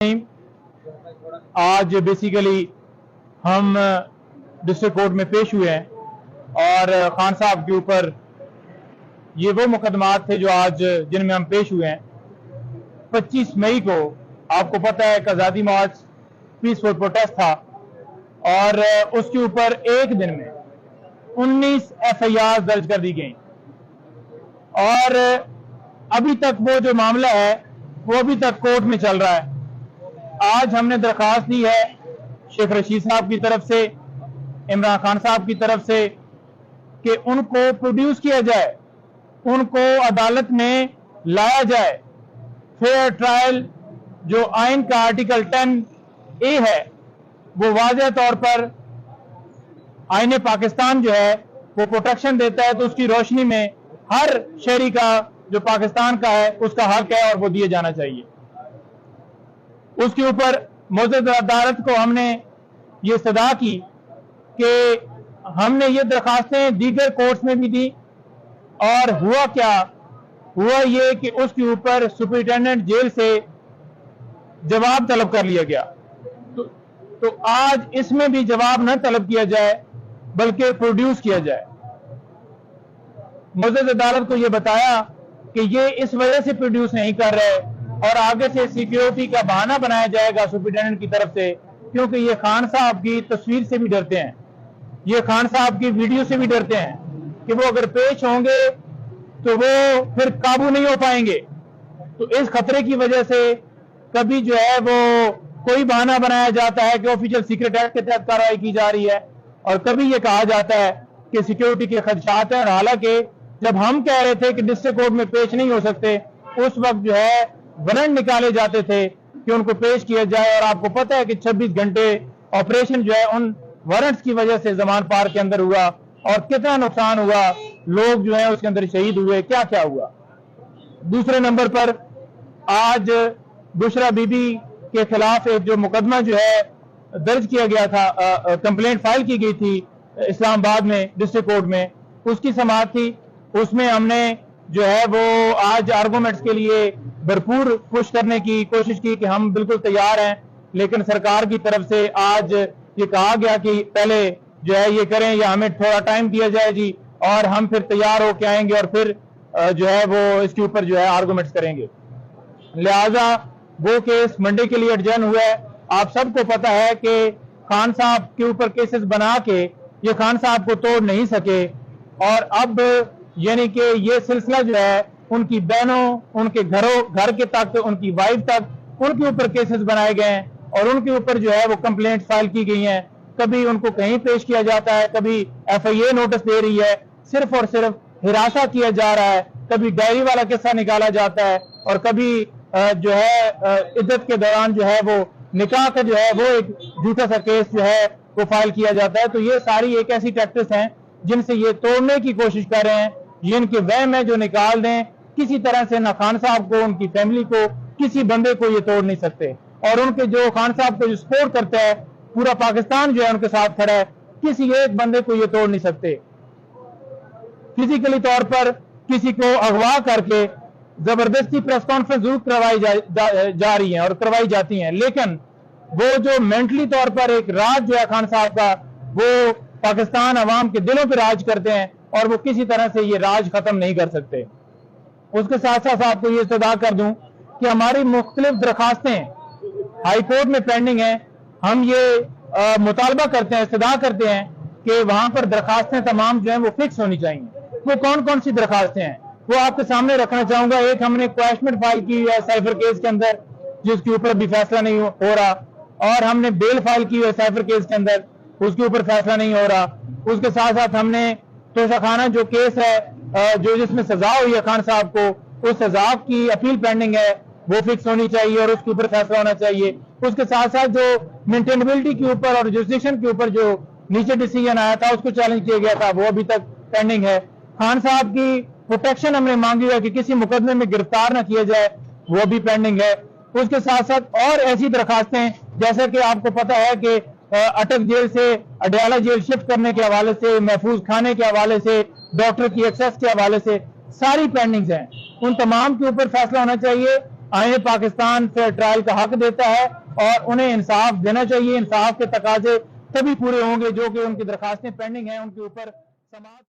आज बेसिकली हम district court में पेश हुए हैं और खान साहब के ऊपर ये वो मुकदमात थे जो आज जिनमें हम पेश हुए हैं। 25 मई को आपको पता है कि आज़ादी मार्च पीसफुल प्रोटेस्ट था और उसके ऊपर एक दिन में 19 FIR दर्ज कर दी गई और अभी तक वो जो मामला है वो अभी तक कोर्ट में चल रहा है। आज हमने दरखास्त दी है शेख रशीद साहब की तरफ से, इमरान खान साहब की तरफ से कि उनको प्रोड्यूस किया जाए, उनको अदालत में लाया जाए। फेयर ट्रायल जो आइन का आर्टिकल 10A है वो वाज़ेह तौर पर आईन पाकिस्तान जो है वो प्रोटेक्शन देता है, तो उसकी रोशनी में हर शहरी का जो पाकिस्तान का है उसका हक है और वो दिए जाना चाहिए। उसके ऊपर मौजूद अदालत को हमने ये सदा की कि हमने ये दरखास्तें दीगर कोर्ट्स में भी दी और हुआ क्या, हुआ ये कि उसके ऊपर सुपरिटेंडेंट जेल से जवाब तलब कर लिया गया। तो आज इसमें भी जवाब न तलब किया जाए बल्कि प्रोड्यूस किया जाए। मौजूद अदालत को यह बताया कि ये इस वजह से प्रोड्यूस नहीं कर रहे और आगे से सिक्योरिटी का बहाना बनाया जाएगा सुपरिटेंडेंट की तरफ से, क्योंकि ये खान साहब की तस्वीर से भी डरते हैं, ये खान साहब की वीडियो से भी डरते हैं कि वो अगर पेश होंगे तो वो फिर काबू नहीं हो पाएंगे। तो इस खतरे की वजह से कभी जो है वो कोई बहाना बनाया जाता है कि ऑफिशियल सीक्रेट एक्ट के तहत कार्रवाई की जा रही है और कभी ये कहा जाता है कि सिक्योरिटी के खदशात हैं। और हालांकि जब हम कह रहे थे कि डिस्ट्रिक्ट कोर्ट में पेश नहीं हो सकते, उस वक्त जो है वारंट निकाले जाते थे कि उनको पेश किया जाए। और आपको पता है कि 26 घंटे ऑपरेशन जो है उन वारंट्स की वजह से जमान पार्क के अंदर हुआ और कितना नुकसान हुआ, लोग जो है उसके अंदर शहीद हुए, क्या क्या हुआ। दूसरे नंबर पर आज बुशरा बीबी के खिलाफ एक जो मुकदमा जो है दर्ज किया गया था, कंप्लेंट फाइल की गई थी इस्लामाबाद में डिस्ट्रिक्ट कोर्ट में, उसकी समाअत थी। उसमें हमने जो है वो आज आर्गूमेंट्स के लिए भरपूर पुश करने की कोशिश की कि हम बिल्कुल तैयार हैं, लेकिन सरकार की तरफ से आज ये कहा गया कि पहले जो है ये करें या हमें थोड़ा टाइम दिया जाए जी, और हम फिर तैयार होके आएंगे और फिर जो है वो इसके ऊपर जो है आर्गूमेंट्स करेंगे। लिहाजा वो केस मंडे के लिए एडजर्न हुआ है। आप सबको पता है कि खान साहब के ऊपर केसेस बना के ये खान साहब को तोड़ नहीं सके और अब यानी कि ये सिलसिला जो है उनकी बहनों, उनके घर के तक, उनकी वाइफ तक, उनके ऊपर केसेस बनाए गए हैं और उनके ऊपर जो है वो कंप्लेंट फाइल की गई हैं। कभी उनको कहीं पेश किया जाता है, कभी FIA नोटिस दे रही है, सिर्फ और सिर्फ हिरासा किया जा रहा है, कभी डायरी वाला किस्सा निकाला जाता है और कभी जो है इद्दत के दौरान जो है वो निकाह का जो है वो एक झूठा सा केस जो है वो फाइल किया जाता है। तो ये सारी एक ऐसी टैक्टिस हैं जिनसे ये तोड़ने की कोशिश कर रहे हैं। ये इनके वहम है जो निकाल दें, किसी तरह से ना खान साहब को, उनकी फैमिली को, किसी बंदे को ये तोड़ नहीं सकते। और उनके जो खान साहब को जो सपोर्ट करता है, पूरा पाकिस्तान जो है उनके साथ खड़ा है, किसी एक बंदे को ये तोड़ नहीं सकते। फिजिकली तौर पर किसी को अगवा करके जबरदस्ती प्रेस कॉन्फ्रेंस जरूर करवाई जा रही है और करवाई जाती हैं, लेकिन वो जो मेंटली तौर पर एक राज जो है खान साहब का, वो पाकिस्तान अवाम के दिलों पर राज करते हैं और वो किसी तरह से ये राज खत्म नहीं कर सकते। उसके साथ साथ आपको ये सदा कर दूं कि हमारी मुख्तलिफ दरखास्तें हाई कोर्ट में पेंडिंग हैं। हम ये मुतालबा करते हैं, इस्तदा करते हैं कि वहां पर दरखास्तें तमाम जो है वो फिक्स होनी चाहिए। वो कौन कौन सी दरखास्तें हैं वो आपके सामने रखना चाहूंगा। एक, हमने क्वेश्चन फाइल की है साइफर केस के अंदर जिसके ऊपर भी फैसला नहीं हो रहा, और हमने बेल फाइल की है साइफर केस के अंदर, उसके ऊपर फैसला नहीं हो रहा। उसके साथ साथ हमने तोशाखाना जो केस है जो जिसमें सजा हुई है खान साहब को, उस सजा की अपील पेंडिंग है, वो फिक्स होनी चाहिए और उसके ऊपर फैसला होना चाहिए। उसके साथ साथ जो मेंटेनेबिलिटी के ऊपर और जुरिसडिक्शन के ऊपर जो नीचे डिसीजन आया था उसको चैलेंज किया गया था, वो अभी तक पेंडिंग है। खान साहब की प्रोटेक्शन हमने मांगी है कि किसी मुकदमे में गिरफ्तार न किया जाए, वो भी पेंडिंग है। उसके साथ साथ और ऐसी दरखास्तें जैसे कि आपको पता है कि अटक जेल से अडयाला जेल शिफ्ट करने के हवाले से, महफूज खाने के हवाले से, डॉक्टर की एक्सेस के हवाले से सारी पेंडिंग्स हैं। उन तमाम के ऊपर फैसला होना चाहिए आईन पाकिस्तान फेयर ट्रायल का हक देता है और उन्हें इंसाफ देना चाहिए। इंसाफ के तकाजे तभी पूरे होंगे जो कि उनकी दरखास्तें पेंडिंग हैं उनके ऊपर समाज